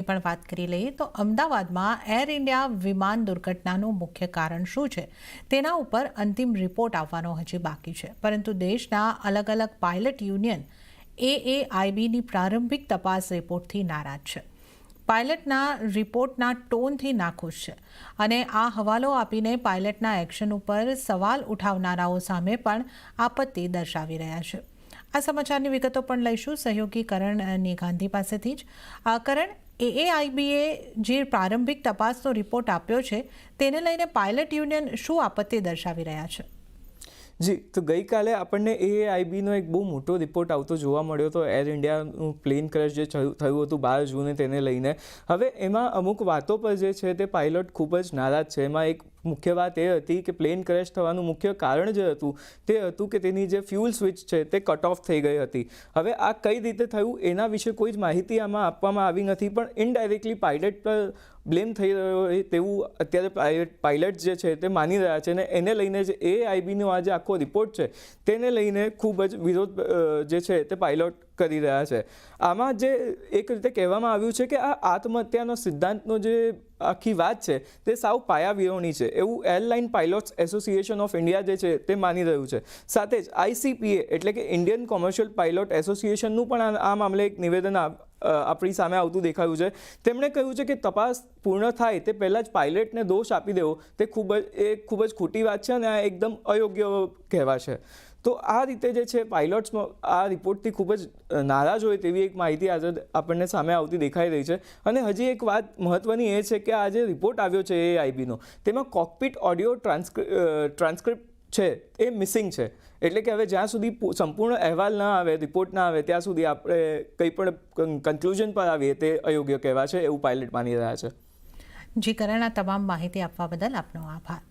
પણ વાત કરી લઈએ તો અમદાવાદમાં એર ઇન્ડિયા વિમાન દુર્ઘટનાનું મુખ્ય કારણ શું છે તેના ઉપર અંતિમ રિપોર્ટ આવવાનો હજી બાકી છે, પરંતુ દેશના અલગ અલગ પાયલટ યુનિયન AAIBની પ્રારંભિક તપાસ રિપોર્ટથી નારાજ છે. પાયલટના રિપોર્ટના ટોનથી નાખુશ છે અને આ હવાલો આપીને પાયલટના એક્શન ઉપર સવાલ ઉઠાવનારાઓ સામે પણ આપત્તિ દર્શાવી રહ્યા છે. આ સમાચારની વિગતો પણ લઈશું સહયોગી કરણ ગાંધી પાસેથી જ. કરણ, AAIBએ જે પ્રારંભિક તપાસનો રિપોર્ટ આપ્યો છે તેને લઈને પાયલટ યુનિયન શું આપત્તિ દર્શાવી રહ્યા છે? જી, તો ગઈકાલે આપણને AAIBનો એક બહુ મોટો રિપોર્ટ આવતો જોવા મળ્યો હતો એર ઇન્ડિયાનું પ્લેન ક્રેશ જે થયું હતું 12 જૂને તેને લઈને. હવે એમાં અમુક વાતો પર જે છે તે પાયલોટ ખૂબ જ નારાજ છે. એમાં એક મુખ્ય વાત એ હતી કે પ્લેન ક્રેશ થવાનું મુખ્ય કારણ જે હતું તે હતું કે તેની જે ફ્યુલ સ્વિચ છે તે કટ ઓફ થઈ ગઈ હતી. હવે આ કઈ રીતે થયું એના વિશે કોઈ જ માહિતી આમાં આપવામાં આવી નથી, પણ ઇનડાયરેક્ટલી પાયલટ પર બ્લેમ થઈ રહ્યો હોય તેવું અત્યારે પાયલટ જે છે તે માની રહ્યા છે અને એને લઈને જે AAIBનો આ જે આખો રિપોર્ટ છે તેને લઈને ખૂબ જ વિરોધ જે છે તે પાયલોટ કરી રહ્યા છે. આમાં જે એક રીતે કહેવામાં આવ્યું છે કે આ આત્મહત્યાનો સિદ્ધાંતનો જે આખી વાત છે તે સાવ પાયાવિહોણી છે એવું airline pilots association of India જે છે તે માની રહ્યું છે. સાથે જ ICPA એટલે કે ઇન્ડિયન કોમર્શિયલ પાયલોટ એસોસિએશનનું પણ આ મામલે એક નિવેદન આપણી સામે આવતું દેખાયું છે. તેમણે કહ્યું છે કે તપાસ પૂર્ણ થાય તે પહેલાં જ પાયલટને દોષ આપી દેવો તે ખૂબ જ ખોટી વાત છે અને આ એકદમ અયોગ્ય કહેવાશે. તો આ રીતે જે છે પાયલોટ્સમાં આ રિપોર્ટથી ખૂબ જ નારાજ હોય તેવી એક માહિતી આજે આપણને સામે આવતી દેખાઈ રહી છે. અને હજી એક વાત મહત્ત્વની એ છે કે આ જે રિપોર્ટ આવ્યો છે AAIBનો તેમાં કોકપિટ ઓડિયો ટ્રાન્સક્રિપ્ટ છે એ મિસિંગ છે. એટલે કે હવે જ્યાં સુધી સંપૂર્ણ અહેવાલ ના આવે, રિપોર્ટ ના આવે ત્યાં સુધી આપણે કંઈ પણ કન્ક્લુઝન પર આવીએ તે અયોગ્ય કહેવાશે એવું પાયલટ માની રહ્યા છે. જી કરણ, આ તમામ માહિતી આપવા બદલ આપનો આભાર.